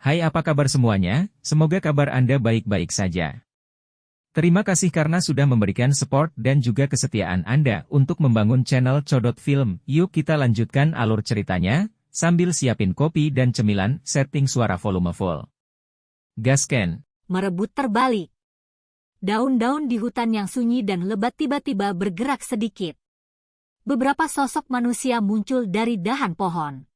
Hai, apa kabar semuanya? Semoga kabar Anda baik-baik saja. Terima kasih karena sudah memberikan support dan juga kesetiaan Anda untuk membangun channel Codot Film. Yuk kita lanjutkan alur ceritanya, sambil siapin kopi dan cemilan, setting suara volume full. Gasken. Merebut terbalik. Daun-daun di hutan yang sunyi dan lebat tiba-tiba bergerak sedikit. Beberapa sosok manusia muncul dari dahan pohon.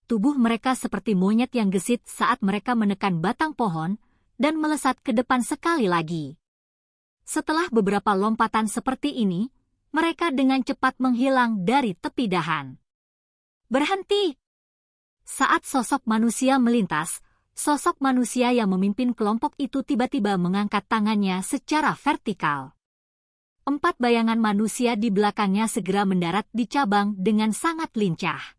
Tubuh mereka seperti monyet yang gesit saat mereka menekan batang pohon dan melesat ke depan sekali lagi. Setelah beberapa lompatan seperti ini, mereka dengan cepat menghilang dari tepi dahan. Berhenti! Saat sosok manusia melintas, sosok manusia yang memimpin kelompok itu tiba-tiba mengangkat tangannya secara vertikal. 4 bayangan manusia di belakangnya segera mendarat di cabang dengan sangat lincah.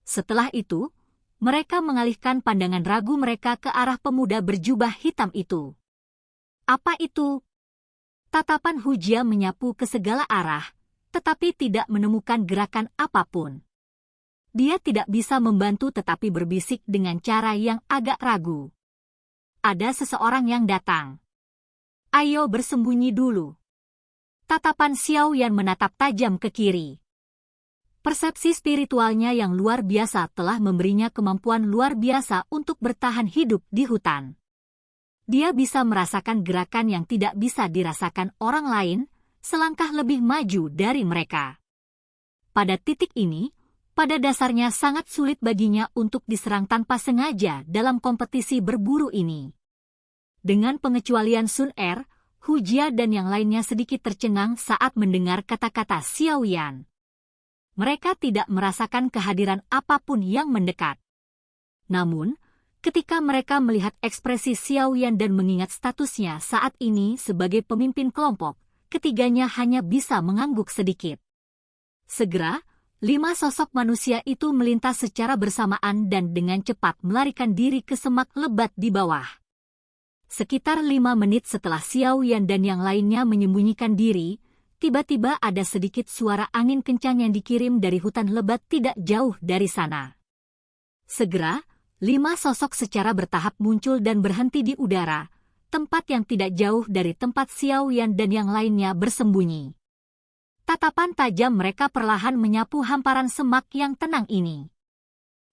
Setelah itu, mereka mengalihkan pandangan ragu mereka ke arah pemuda berjubah hitam itu. Apa itu? Tatapan Hujia menyapu ke segala arah, tetapi tidak menemukan gerakan apapun. Dia tidak bisa membantu tetapi berbisik dengan cara yang agak ragu. Ada seseorang yang datang. Ayo bersembunyi dulu. Tatapan Xiao Yan menatap tajam ke kiri. Persepsi spiritualnya yang luar biasa telah memberinya kemampuan luar biasa untuk bertahan hidup di hutan. Dia bisa merasakan gerakan yang tidak bisa dirasakan orang lain, selangkah lebih maju dari mereka. Pada titik ini, pada dasarnya sangat sulit baginya untuk diserang tanpa sengaja dalam kompetisi berburu ini. Dengan pengecualian Sun Er, Hujia dan yang lainnya sedikit tercengang saat mendengar kata-kata Xiao Yan. Mereka tidak merasakan kehadiran apapun yang mendekat. Namun, ketika mereka melihat ekspresi Xiao Yan dan mengingat statusnya saat ini sebagai pemimpin kelompok, ketiganya hanya bisa mengangguk sedikit. Segera, 5 sosok manusia itu melintas secara bersamaan dan dengan cepat melarikan diri ke semak lebat di bawah. Sekitar 5 menit setelah Xiao Yan dan yang lainnya menyembunyikan diri, tiba-tiba ada sedikit suara angin kencang yang dikirim dari hutan lebat tidak jauh dari sana. Segera, 5 sosok secara bertahap muncul dan berhenti di udara, tempat yang tidak jauh dari tempat Xiao Yan dan yang lainnya bersembunyi. Tatapan tajam mereka perlahan menyapu hamparan semak yang tenang ini.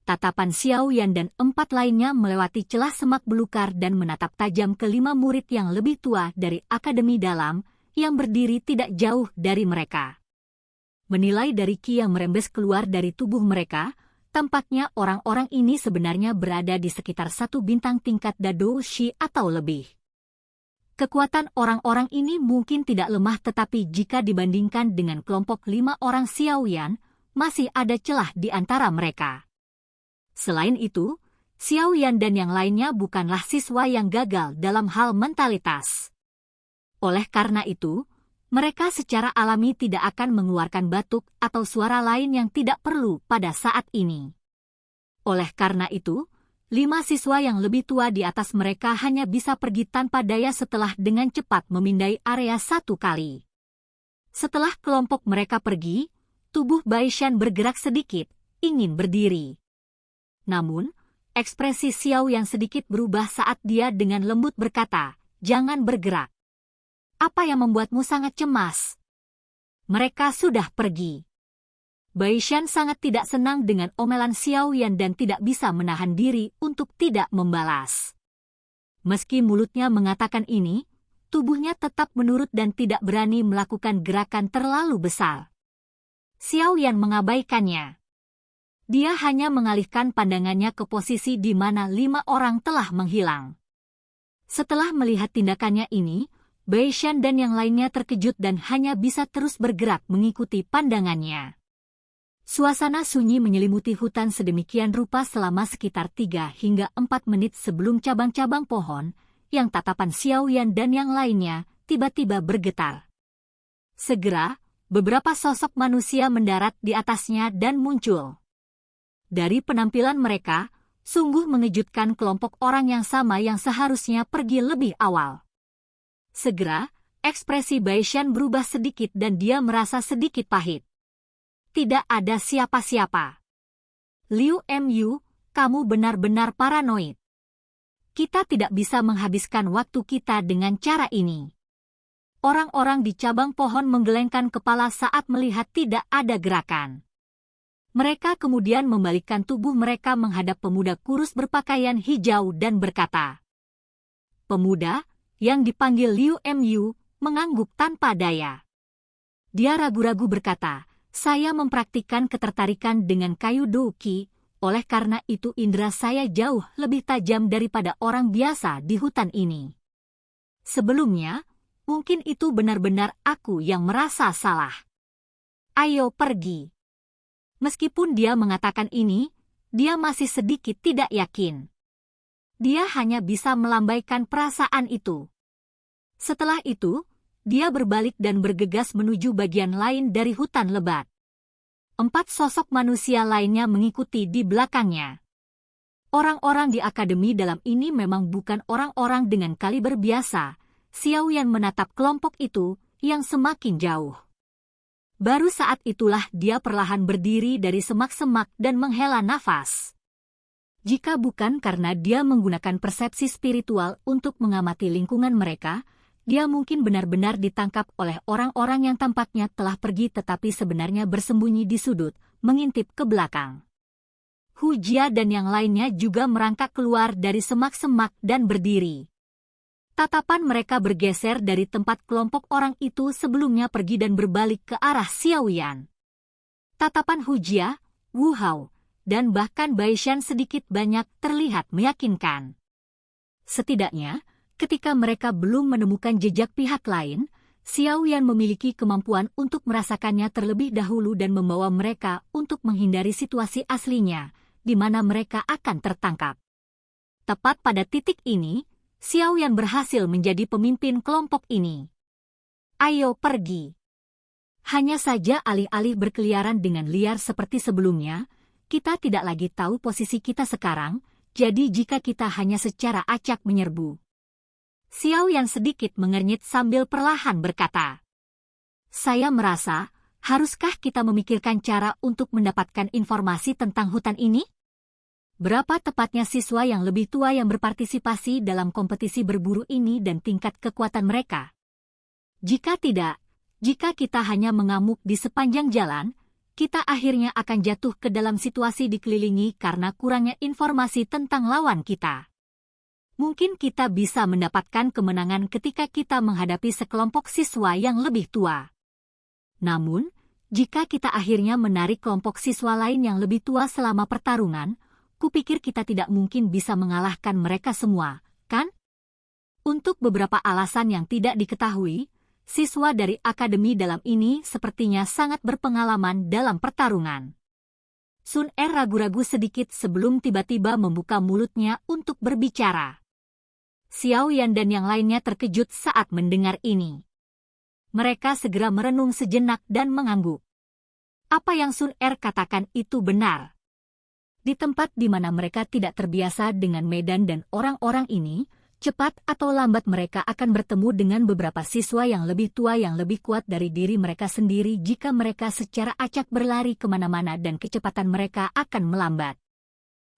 Tatapan Xiao Yan dan 4 lainnya melewati celah semak belukar dan menatap tajam ke 5 murid yang lebih tua dari Akademi Dalam, yang berdiri tidak jauh dari mereka. Menilai dari ki yang merembes keluar dari tubuh mereka, tampaknya orang-orang ini sebenarnya berada di sekitar 1 bintang tingkat Dado Shi atau lebih. Kekuatan orang-orang ini mungkin tidak lemah tetapi jika dibandingkan dengan kelompok 5 orang Xiao Yan, masih ada celah di antara mereka. Selain itu, Xiao Yan dan yang lainnya bukanlah siswa yang gagal dalam hal mentalitas. Oleh karena itu, mereka secara alami tidak akan mengeluarkan batuk atau suara lain yang tidak perlu pada saat ini. Oleh karena itu, 5 siswa yang lebih tua di atas mereka hanya bisa pergi tanpa daya setelah dengan cepat memindai area 1 kali. Setelah kelompok mereka pergi, tubuh Baishan bergerak sedikit, ingin berdiri. Namun, ekspresi Xiao yang sedikit berubah saat dia dengan lembut berkata, "Jangan bergerak. Apa yang membuatmu sangat cemas?" Mereka sudah pergi. Baishan sangat tidak senang dengan omelan Xiao Yan dan tidak bisa menahan diri untuk tidak membalas. Meski mulutnya mengatakan ini, tubuhnya tetap menurut dan tidak berani melakukan gerakan terlalu besar. Xiao Yan mengabaikannya. Dia hanya mengalihkan pandangannya ke posisi di mana 5 orang telah menghilang. Setelah melihat tindakannya ini, Baishan dan yang lainnya terkejut dan hanya bisa terus bergerak mengikuti pandangannya. Suasana sunyi menyelimuti hutan sedemikian rupa selama sekitar 3 hingga 4 menit sebelum cabang-cabang pohon, yang tatapan Xiao Yan dan yang lainnya, tiba-tiba bergetar. Segera, beberapa sosok manusia mendarat di atasnya dan muncul. Dari penampilan mereka, sungguh mengejutkan kelompok orang yang sama yang seharusnya pergi lebih awal. Segera, ekspresi Baishan berubah sedikit dan dia merasa sedikit pahit. Tidak ada siapa-siapa. Liu Mu, kamu benar-benar paranoid. kita tidak bisa menghabiskan waktu kita dengan cara ini. Orang-orang di cabang pohon menggelengkan kepala saat melihat tidak ada gerakan. Mereka kemudian membalikkan tubuh mereka menghadap pemuda kurus berpakaian hijau dan berkata, "Pemuda," yang dipanggil Liu Mu, mengangguk tanpa daya. Dia ragu-ragu berkata, "Saya mempraktikkan ketertarikan dengan kayu douki, oleh karena itu indera saya jauh lebih tajam daripada orang biasa di hutan ini. Sebelumnya, mungkin itu benar-benar aku yang merasa salah. Ayo pergi." Meskipun dia mengatakan ini, dia masih sedikit tidak yakin. Dia hanya bisa melambaikan perasaan itu. Setelah itu, dia berbalik dan bergegas menuju bagian lain dari hutan lebat. 4 sosok manusia lainnya mengikuti di belakangnya. Orang-orang di akademi dalam ini memang bukan orang-orang dengan kaliber biasa. Xiaoyan menatap kelompok itu yang semakin jauh. Baru saat itulah dia perlahan berdiri dari semak-semak dan menghela nafas. Jika bukan karena dia menggunakan persepsi spiritual untuk mengamati lingkungan mereka, dia mungkin benar-benar ditangkap oleh orang-orang yang tampaknya telah pergi tetapi sebenarnya bersembunyi di sudut, mengintip ke belakang. Hu Jia dan yang lainnya juga merangkak keluar dari semak-semak dan berdiri. Tatapan mereka bergeser dari tempat kelompok orang itu sebelumnya pergi dan berbalik ke arah Xiaoyan. Tatapan Hu Jia, Wu Hao, dan bahkan Bai Shan sedikit banyak terlihat meyakinkan. Setidaknya, ketika mereka belum menemukan jejak pihak lain, Xiaoyan memiliki kemampuan untuk merasakannya terlebih dahulu dan membawa mereka untuk menghindari situasi aslinya, di mana mereka akan tertangkap. Tepat pada titik ini, Xiaoyan berhasil menjadi pemimpin kelompok ini. Ayo pergi. Hanya saja alih-alih berkeliaran dengan liar seperti sebelumnya, kita tidak lagi tahu posisi kita sekarang, jadi jika kita hanya secara acak menyerbu. Xiaoyan sedikit mengernyit sambil perlahan berkata, "Saya merasa, haruskah kita memikirkan cara untuk mendapatkan informasi tentang hutan ini? Berapa tepatnya siswa yang lebih tua yang berpartisipasi dalam kompetisi berburu ini dan tingkat kekuatan mereka? Jika tidak, jika kita hanya mengamuk di sepanjang jalan, kita akhirnya akan jatuh ke dalam situasi dikelilingi karena kurangnya informasi tentang lawan kita. Mungkin kita bisa mendapatkan kemenangan ketika kita menghadapi sekelompok siswa yang lebih tua. Namun, jika kita akhirnya menarik kelompok siswa lain yang lebih tua selama pertarungan, kupikir kita tidak mungkin bisa mengalahkan mereka semua, kan?" Untuk beberapa alasan yang tidak diketahui, siswa dari akademi dalam ini sepertinya sangat berpengalaman dalam pertarungan. Sun Er ragu-ragu sedikit sebelum tiba-tiba membuka mulutnya untuk berbicara. Xiaoyan dan yang lainnya terkejut saat mendengar ini. Mereka segera merenung sejenak dan mengangguk. Apa yang Sun Er katakan itu benar. Di tempat di mana mereka tidak terbiasa dengan medan dan orang-orang ini, cepat atau lambat mereka akan bertemu dengan beberapa siswa yang lebih tua yang lebih kuat dari diri mereka sendiri jika mereka secara acak berlari kemana-mana dan kecepatan mereka akan melambat.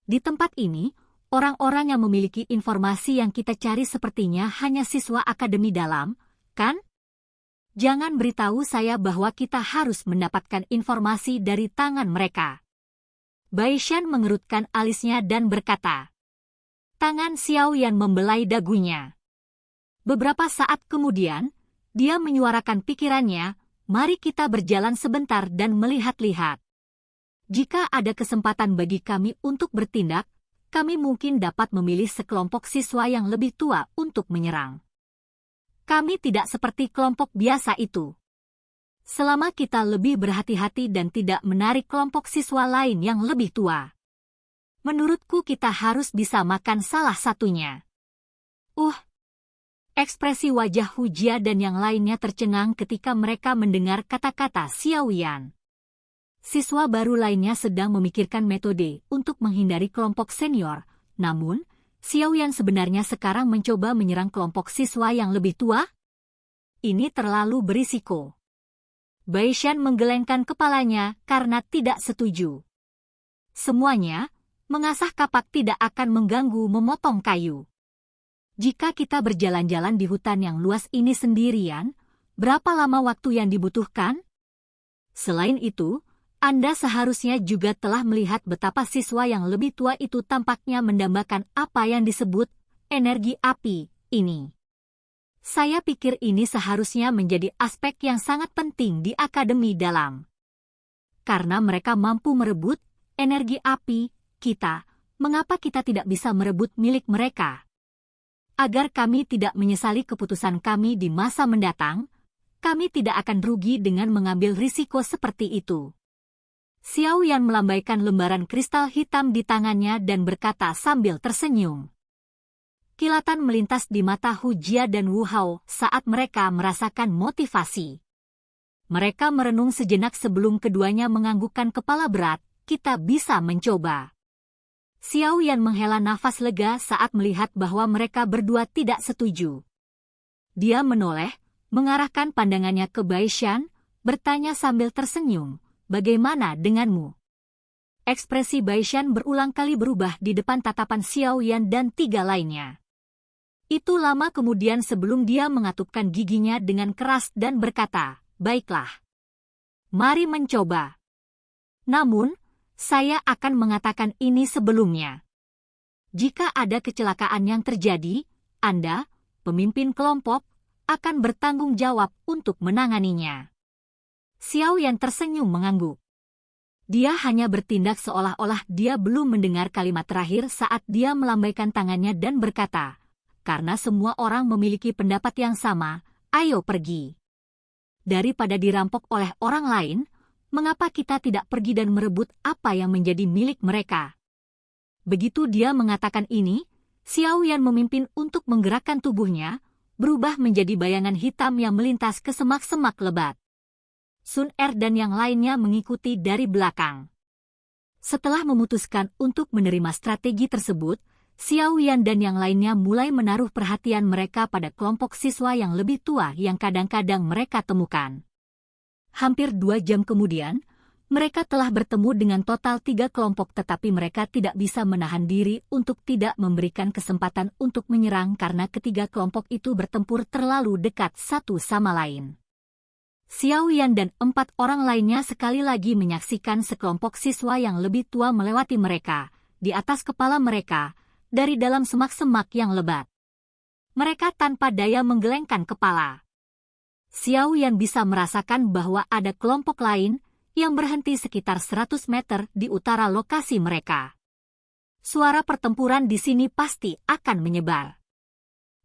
Di tempat ini, orang-orang yang memiliki informasi yang kita cari sepertinya hanya siswa akademi dalam, kan? Jangan beritahu saya bahwa kita harus mendapatkan informasi dari tangan mereka. Bai Shan mengerutkan alisnya dan berkata. Tangan Xiaoyan membelai dagunya. Beberapa saat kemudian, dia menyuarakan pikirannya, "Mari kita berjalan sebentar dan melihat-lihat. Jika ada kesempatan bagi kami untuk bertindak, kami mungkin dapat memilih sekelompok siswa yang lebih tua untuk menyerang. Kami tidak seperti kelompok biasa itu. Selama kita lebih berhati-hati dan tidak menarik kelompok siswa lain yang lebih tua. Menurutku kita harus bisa makan salah satunya." Ekspresi wajah Hu Jia dan yang lainnya tercengang ketika mereka mendengar kata-kata Xiaoyan. Siswa baru lainnya sedang memikirkan metode untuk menghindari kelompok senior, namun Xiaoyan sebenarnya sekarang mencoba menyerang kelompok siswa yang lebih tua? Ini terlalu berisiko. Bai Shan menggelengkan kepalanya karena tidak setuju. Semuanya, mengasah kapak tidak akan mengganggu memotong kayu. Jika kita berjalan-jalan di hutan yang luas ini sendirian, berapa lama waktu yang dibutuhkan? Selain itu, Anda seharusnya juga telah melihat betapa siswa yang lebih tua itu tampaknya mendambakan apa yang disebut energi api ini. Saya pikir ini seharusnya menjadi aspek yang sangat penting di akademi dalam. Karena mereka mampu merebut energi api kita, mengapa kita tidak bisa merebut milik mereka? Agar kami tidak menyesali keputusan kami di masa mendatang, kami tidak akan rugi dengan mengambil risiko seperti itu. Xiao Yan melambaikan lembaran kristal hitam di tangannya dan berkata sambil tersenyum. Kilatan melintas di mata Hu Jia dan Wu Hao saat mereka merasakan motivasi. Mereka merenung sejenak sebelum keduanya menganggukkan kepala berat, kita bisa mencoba. Xiao Yan menghela nafas lega saat melihat bahwa mereka berdua tidak setuju. Dia menoleh, mengarahkan pandangannya ke Bai Shan, bertanya sambil tersenyum, bagaimana denganmu? Ekspresi Bai Shan berulang kali berubah di depan tatapan Xiao Yan dan tiga lainnya. Itu lama kemudian sebelum dia mengatupkan giginya dengan keras dan berkata, baiklah. Mari mencoba. Namun, saya akan mengatakan ini sebelumnya. Jika ada kecelakaan yang terjadi, Anda, pemimpin kelompok, akan bertanggung jawab untuk menanganinya. Xiao Yan tersenyum mengangguk. Dia hanya bertindak seolah-olah dia belum mendengar kalimat terakhir saat dia melambaikan tangannya dan berkata, karena semua orang memiliki pendapat yang sama, ayo pergi. Daripada dirampok oleh orang lain, mengapa kita tidak pergi dan merebut apa yang menjadi milik mereka? Begitu dia mengatakan ini, Xiao Yan memimpin untuk menggerakkan tubuhnya, berubah menjadi bayangan hitam yang melintas ke semak-semak lebat. Sun Er dan yang lainnya mengikuti dari belakang. Setelah memutuskan untuk menerima strategi tersebut, Xiao Yan dan yang lainnya mulai menaruh perhatian mereka pada kelompok siswa yang lebih tua yang kadang-kadang mereka temukan. Hampir 2 jam kemudian, mereka telah bertemu dengan total 3 kelompok tetapi mereka tidak bisa menahan diri untuk tidak memberikan kesempatan untuk menyerang karena ketiga kelompok itu bertempur terlalu dekat satu sama lain. Xiao Yan dan 4 orang lainnya sekali lagi menyaksikan sekelompok siswa yang lebih tua melewati mereka, di atas kepala mereka, dari dalam semak-semak yang lebat. Mereka tanpa daya menggelengkan kepala. Xiao Yan bisa merasakan bahwa ada kelompok lain yang berhenti sekitar 100 meter di utara lokasi mereka. Suara pertempuran di sini pasti akan menyebar.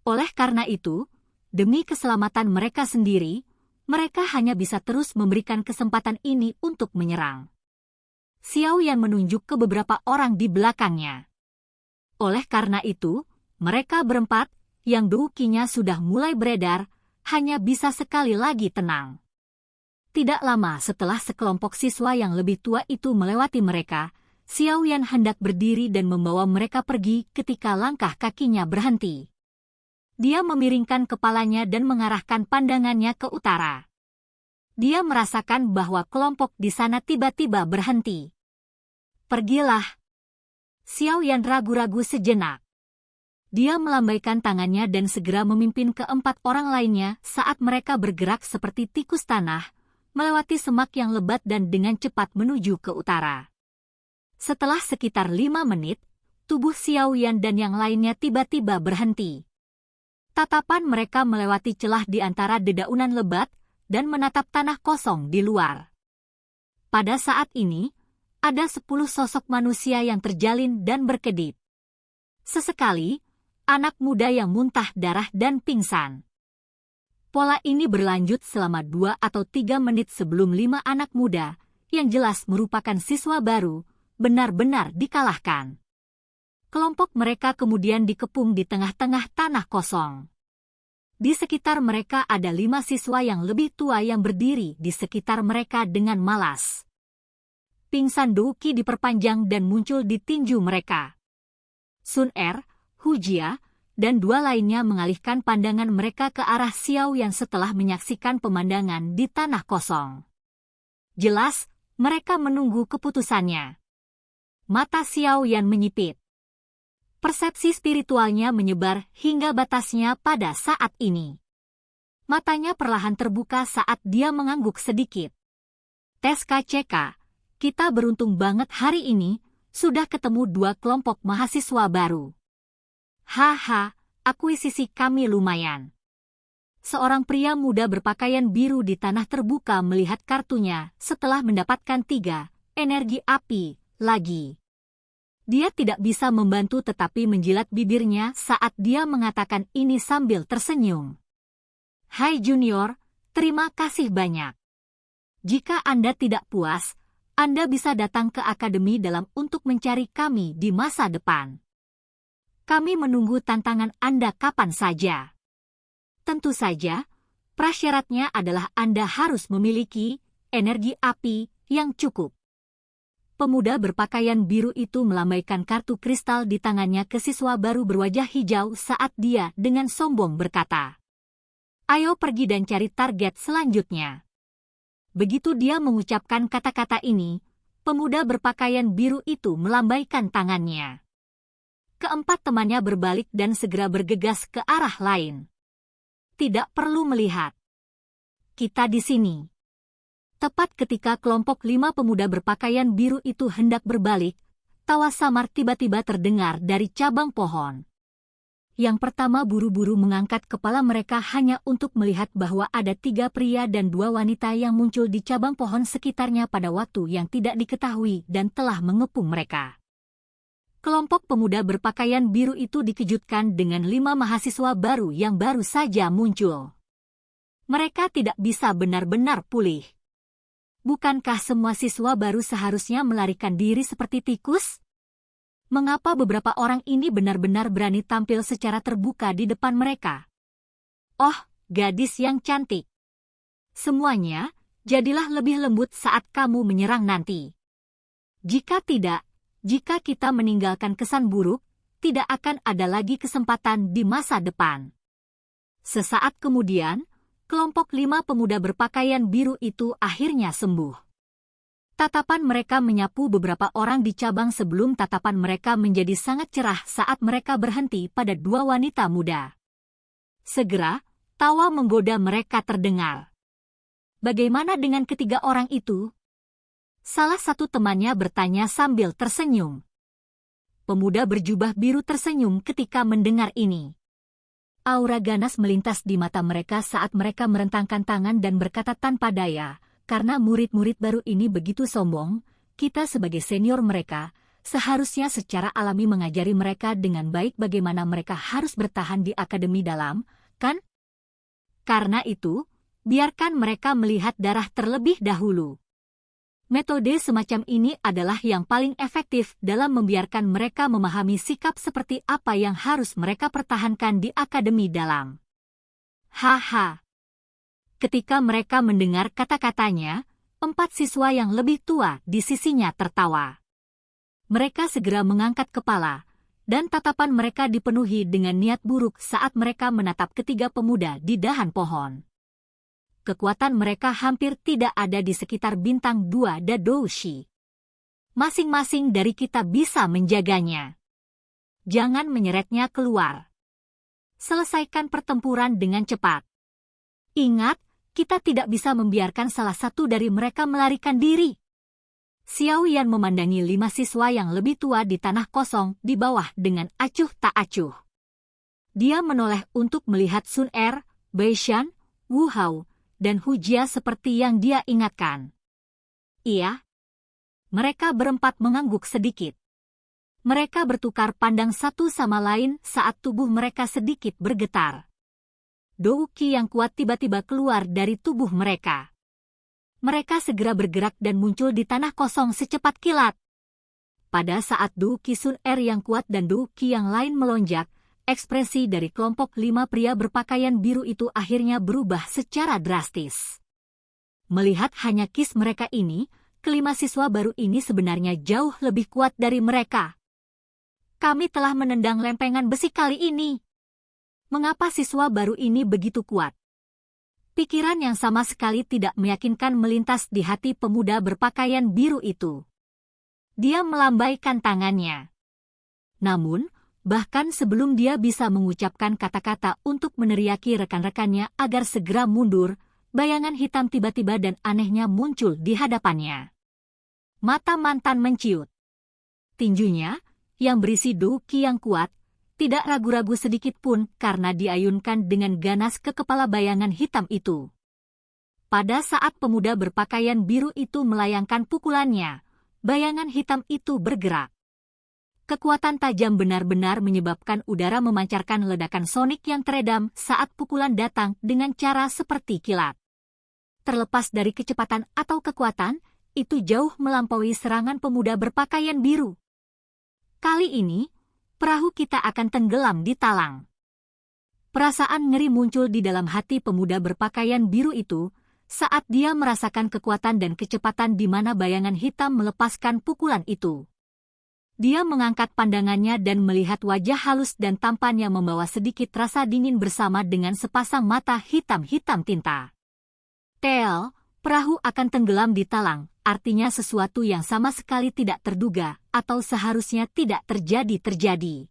Oleh karena itu, demi keselamatan mereka sendiri, mereka hanya bisa terus memberikan kesempatan ini untuk menyerang. Xiao Yan menunjuk ke beberapa orang di belakangnya. Oleh karena itu, mereka berempat, yang dukinya sudah mulai beredar, hanya bisa sekali lagi tenang. Tidak lama setelah sekelompok siswa yang lebih tua itu melewati mereka, Xiao Yan hendak berdiri dan membawa mereka pergi ketika langkah kakinya berhenti. Dia memiringkan kepalanya dan mengarahkan pandangannya ke utara. Dia merasakan bahwa kelompok di sana tiba-tiba berhenti. Pergilah. Xiao Yan ragu-ragu sejenak. Dia melambaikan tangannya dan segera memimpin ke-4 orang lainnya saat mereka bergerak seperti tikus tanah, melewati semak yang lebat dan dengan cepat menuju ke utara. Setelah sekitar 5 menit, tubuh Xiao Yan dan yang lainnya tiba-tiba berhenti. Tatapan mereka melewati celah di antara dedaunan lebat dan menatap tanah kosong di luar. Pada saat ini, ada 10 sosok manusia yang terjalin dan berkedip. Sesekali, anak muda yang muntah darah dan pingsan. Pola ini berlanjut selama 2 atau 3 menit sebelum 5 anak muda, yang jelas merupakan siswa baru, benar-benar dikalahkan. Kelompok mereka kemudian dikepung di tengah-tengah tanah kosong. Di sekitar mereka ada 5 siswa yang lebih tua yang berdiri di sekitar mereka dengan malas. Pingsan Douki diperpanjang dan muncul di tinju mereka. Sun Er, Hu Jia, dan 2 lainnya mengalihkan pandangan mereka ke arah Xiao Yan setelah menyaksikan pemandangan di tanah kosong. Jelas, mereka menunggu keputusannya. Mata Xiao Yan menyipit. Persepsi spiritualnya menyebar hingga batasnya pada saat ini. Matanya perlahan terbuka saat dia mengangguk sedikit. Tes KCK, kita beruntung banget hari ini, sudah ketemu 2 kelompok mahasiswa baru. Haha, akuisisi kami lumayan. Seorang pria muda berpakaian biru di tanah terbuka melihat kartunya setelah mendapatkan 3 energi api lagi. Dia tidak bisa membantu tetapi menjilat bibirnya saat dia mengatakan ini sambil tersenyum. Hai Junior, terima kasih banyak. Jika Anda tidak puas, Anda bisa datang ke Akademi Dalam untuk mencari kami di masa depan. Kami menunggu tantangan Anda kapan saja. Tentu saja, prasyaratnya adalah Anda harus memiliki energi api yang cukup. Pemuda berpakaian biru itu melambaikan kartu kristal di tangannya ke siswa baru berwajah hijau saat dia dengan sombong berkata, "Ayo pergi dan cari target selanjutnya." Begitu dia mengucapkan kata-kata ini, pemuda berpakaian biru itu melambaikan tangannya. Keempat temannya berbalik dan segera bergegas ke arah lain. Tidak perlu melihat. Kita di sini. Tepat ketika kelompok 5 pemuda berpakaian biru itu hendak berbalik, tawa samar tiba-tiba terdengar dari cabang pohon. Yang pertama buru-buru mengangkat kepala mereka hanya untuk melihat bahwa ada 3 pria dan 2 wanita yang muncul di cabang pohon sekitarnya pada waktu yang tidak diketahui dan telah mengepung mereka. Kelompok pemuda berpakaian biru itu dikejutkan dengan 5 mahasiswa baru yang baru saja muncul. Mereka tidak bisa benar-benar pulih. Bukankah semua siswa baru seharusnya melarikan diri seperti tikus? Mengapa beberapa orang ini benar-benar berani tampil secara terbuka di depan mereka? Oh, gadis yang cantik. Semuanya, jadilah lebih lembut saat kamu menyerang nanti. Jika tidak, jika kita meninggalkan kesan buruk, tidak akan ada lagi kesempatan di masa depan. Sesaat kemudian, kelompok 5 pemuda berpakaian biru itu akhirnya sembuh. Tatapan mereka menyapu beberapa orang di cabang sebelum tatapan mereka menjadi sangat cerah saat mereka berhenti pada 2 wanita muda. Segera, tawa menggoda mereka terdengar. Bagaimana dengan ketiga orang itu? Salah satu temannya bertanya sambil tersenyum. Pemuda berjubah biru tersenyum ketika mendengar ini. Aura ganas melintas di mata mereka saat mereka merentangkan tangan dan berkata tanpa daya, karena murid-murid baru ini begitu sombong, kita sebagai senior mereka, seharusnya secara alami mengajari mereka dengan baik bagaimana mereka harus bertahan di Akademi Dalam, kan? Karena itu, biarkan mereka melihat darah terlebih dahulu. Metode semacam ini adalah yang paling efektif dalam membiarkan mereka memahami sikap seperti apa yang harus mereka pertahankan di Akademi Dalam. Haha. Ketika mereka mendengar kata-katanya, 4 siswa yang lebih tua di sisinya tertawa. Mereka segera mengangkat kepala, dan tatapan mereka dipenuhi dengan niat buruk saat mereka menatap ketiga pemuda di dahan pohon. Kekuatan mereka hampir tidak ada di sekitar bintang 2 Dadoushi. Masing-masing dari kita bisa menjaganya. Jangan menyeretnya keluar. Selesaikan pertempuran dengan cepat. Ingat, kita tidak bisa membiarkan salah satu dari mereka melarikan diri. Xiao Yan memandangi 5 siswa yang lebih tua di tanah kosong di bawah dengan acuh tak acuh. Dia menoleh untuk melihat Sun Er, Beishan, Wu Hao, dan Hujia seperti yang dia ingatkan. Iya. Mereka berempat mengangguk sedikit. Mereka bertukar pandang satu sama lain saat tubuh mereka sedikit bergetar. Douki yang kuat tiba-tiba keluar dari tubuh mereka. Mereka segera bergerak dan muncul di tanah kosong secepat kilat. Pada saat Douki Sun Er yang kuat dan Douki yang lain melonjak, ekspresi dari kelompok 5 pria berpakaian biru itu akhirnya berubah secara drastis. Melihat hanya kis mereka ini, kelima siswa baru ini sebenarnya jauh lebih kuat dari mereka. Kami telah menendang lempengan besi kali ini. Mengapa siswa baru ini begitu kuat? Pikiran yang sama sekali tidak meyakinkan melintas di hati pemuda berpakaian biru itu. Dia melambaikan tangannya. Namun, Bahkan sebelum dia bisa mengucapkan kata-kata untuk meneriaki rekan-rekannya agar segera mundur, bayangan hitam tiba-tiba dan anehnya muncul di hadapannya. Mata mantan menciut. Tinjunya, yang berisi douki yang kuat, tidak ragu-ragu sedikit pun karena diayunkan dengan ganas ke kepala bayangan hitam itu. Pada saat pemuda berpakaian biru itu melayangkan pukulannya, bayangan hitam itu bergerak. Kekuatan tajam benar-benar menyebabkan udara memancarkan ledakan sonik yang teredam saat pukulan datang dengan cara seperti kilat. Terlepas dari kecepatan atau kekuatan, itu jauh melampaui serangan pemuda berpakaian biru. Kali ini, perahu kita akan tenggelam di talang. Perasaan ngeri muncul di dalam hati pemuda berpakaian biru itu saat dia merasakan kekuatan dan kecepatan di mana bayangan hitam melepaskan pukulan itu. Dia mengangkat pandangannya dan melihat wajah halus dan tampan yang membawa sedikit rasa dingin bersama dengan sepasang mata hitam-hitam tinta. Tel, perahu akan tenggelam di talang, artinya sesuatu yang sama sekali tidak terduga atau seharusnya tidak terjadi.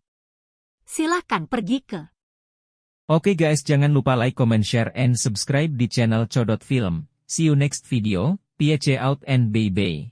Silahkan pergi ke. Oke guys, jangan lupa like, comment, share, and subscribe di channel Codot Film. See you next video, peace out and bye-bye.